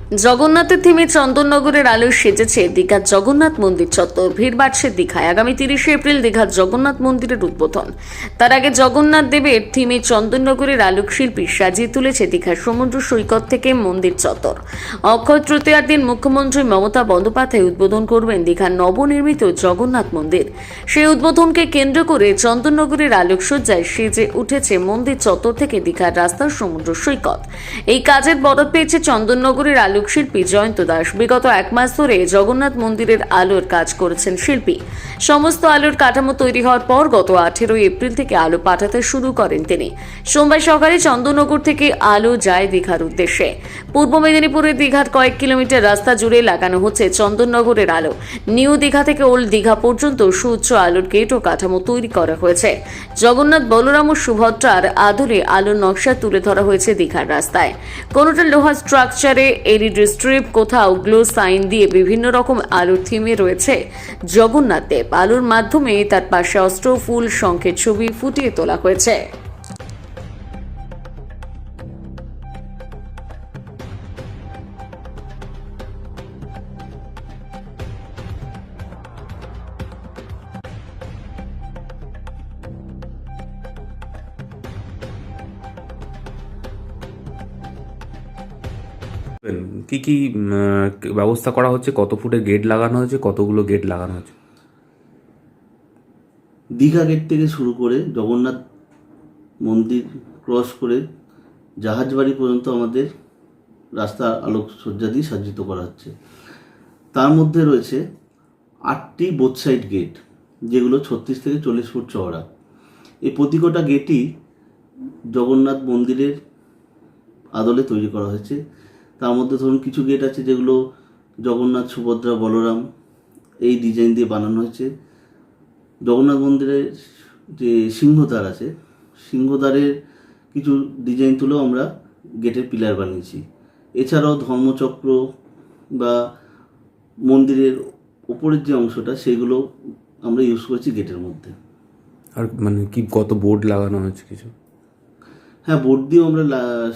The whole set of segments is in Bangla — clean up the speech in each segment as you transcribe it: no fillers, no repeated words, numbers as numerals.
জগন্নাথের থিমে চন্দননগরের আলো সেজেছে দীঘার জগন্নাথ মন্দির চত্বর। ভিড় বাড়ছে দীঘায়। আগামী 30শে এপ্রিল দীঘার জগন্নাথ মন্দিরের উদ্বোধন। তার আগে জগন্নাথ দেবের থিমে চন্দননগরের আলোকশিল্পী সাজিয়ে তুলেছে দীঘার সমুদ্র সৈকত থেকে মন্দির চত্বর। অক্ষয় তৃতীয়ার দিন মুখ্যমন্ত্রী মমতা বন্দ্যোপাধ্যায় উদ্বোধন করবেন দীঘার নবনির্মিত জগন্নাথ মন্দির। সেই উদ্বোধনকে কেন্দ্র করে চন্দননগরের আলোকসজ্জায় সেজে উঠেছে মন্দির চত্বর থেকে দীঘার রাস্তার সমুদ্র সৈকত। এই কাজের বরাত পেয়েছে চন্দননগরের আলোকশিল্পী জয়ন্ত দাস। বিগত এক মাস ধরে জগন্নাথ মন্দিরের আলোর কাজ করেছেন শিল্পী। সমস্ত আলোর কাঠামো তৈরি হওয়ার পর গত 18 এপ্রিল থেকে আলো পাঠাতে শুরু করেন তিনি। সোমবার সকালে চন্দননগর থেকে আলো যায় দীঘার উদ্দেশ্যে। পূর্ব মেদিনীপুরের দীঘার কয়েক কিলোমিটার রাস্তা জুড়ে লাগানো হচ্ছে চন্দননগরের আলো। নিউ দীঘা থেকে ওল্ড দীঘা পর্যন্ত সুউচ্চ আলোর গেট ও কাঠামো তৈরি করা হয়েছে। জগন্নাথ, বলরাম ও সুভদ্রার আদলে আলোর নকশা তুলে ধরা হয়েছে দীঘার রাস্তায়। কোনোটা লোহার স্ট্রাকচারে এলইডি স্ট্রিপ, কোথাও গ্লো সাইন দিয়ে বিভিন্ন রকম আলোর থিমে রয়েছে জগন্নাথ দেব। আলোর মাধ্যমে তার পাশে অস্ত্র, ফুল, শঙ্খের ছবি ফুটিয়ে তোলা হয়েছে। কি কি ব্যবস্থা করা হচ্ছে? কত ফুটের গেট লাগানো হয়েছে? কতগুলো গেট লাগানো হয়েছে? দীঘা গেট থেকে শুরু করে জগন্নাথ মন্দির ক্রস করে জাহাজবাড়ি পর্যন্ত আমাদের রাস্তা আলোকসজ্জা দিয়ে সজ্জিত করা হচ্ছে। তার মধ্যে রয়েছে 8টি বোথ সাইড গেট, যেগুলো 36 থেকে 40 ফুট চওড়া। এই প্রতিকটা গেটই জগন্নাথ মন্দিরের আদলে তৈরি করা হয়েছে। তার মধ্যে ধরুন কিছু গেট আছে যেগুলো জগন্নাথ, সুভদ্রা, বলরাম এই ডিজাইন দিয়ে বানানো হয়েছে। জগন্নাথ মন্দিরের যে সিংহদ্বার আছে, সিংহদ্বারের কিছু ডিজাইন তুলেও আমরা গেটের পিলার বানিয়েছি। এছাড়াও ধর্মচক্র বা মন্দিরের উপরের যে অংশটা, সেগুলো আমরা ইউজ করেছি গেটের মধ্যে। আর মানে কি কত বোর্ড লাগানো হয়েছে কিছু? হ্যাঁ, বোর্ড দিয়েও আমরা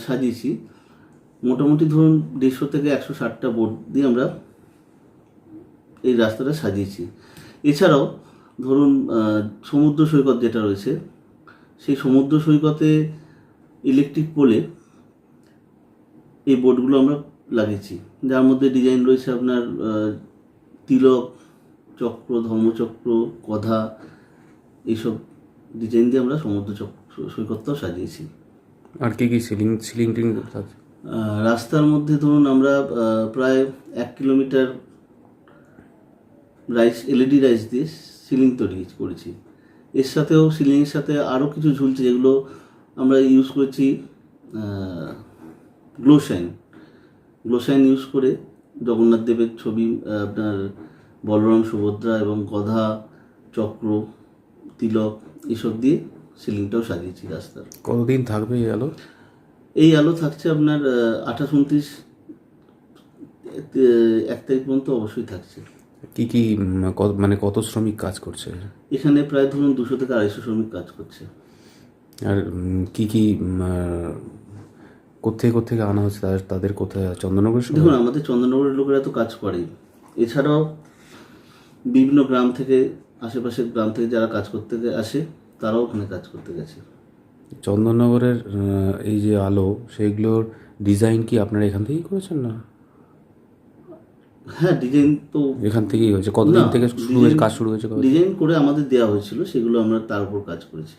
সাজিয়েছি। মোটামুটি ধরুন 150 থেকে 160টা বোর্ড দিয়ে আমরা এই রাস্তাটা সাজিয়েছি। এছাড়াও ধরুন সমুদ্র সৈকত যেটা রয়েছে, সেই সমুদ্র সৈকতে ইলেকট্রিক পোলে এই বোর্ডগুলো আমরা লাগিয়েছি, যার মধ্যে ডিজাইন রয়েছে আপনার তিলক, চক্র, ধর্মচক্র, গধা, এইসব ডিজাইন দিয়ে আমরা সমুদ্র সৈকতটাও সাজিয়েছি। আর কি কি সিলিং টিং আছে? রাস্তার মধ্যে ধরুন আমরা প্রায় 1 কিলোমিটার এলইডি রাইস দিয়ে সিলিং তৈরি করেছি। এর সাথেও সিলিংয়ের সাথে আরও কিছু ঝুলছে, যেগুলো আমরা ইউজ করেছি গ্লোসাইন ইউজ করে জগন্নাথ দেবের ছবি, আপনার বলরাম, সুভদ্রা এবং গধা, চক্র, তিলক এসব দিয়ে সিলিংটাও সাজিয়েছি রাস্তার। কতদিন থাকবে এই আলো? এই আলো থাকছে আপনার 28, 29, 1 তারিখ পর্যন্ত অবশ্যই থাকছে। কি কি মানে কত শ্রমিক কাজ করছে এখানে? প্রায় ধরুন 200 থেকে 250 শ্রমিক কাজ করছে। আর কি কি কোথেকে আনা হচ্ছে? তাদের কোথায়? চন্দননগর? দেখুন, আমাদের চন্দননগরের লোকেরা তো কাজ করেই। এছাড়াও বিভিন্ন গ্রাম থেকে, আশেপাশের গ্রাম থেকে যারা কাজ করতে আসে, তারাও ওখানে কাজ করতে গেছে। চন্দননগরের এই যে আলো, সেইগুলোর ডিজাইন কি আপনারা এখান থেকেই করেছেন না? হ্যাঁ, ডিজাইন তো এখান থেকেই হয়েছে। কতদিন থেকে কাজ শুরু হয়েছে? ডিজাইন করে আমাদের দেওয়া হয়েছিল, সেগুলো আমরা তার উপর কাজ করেছি।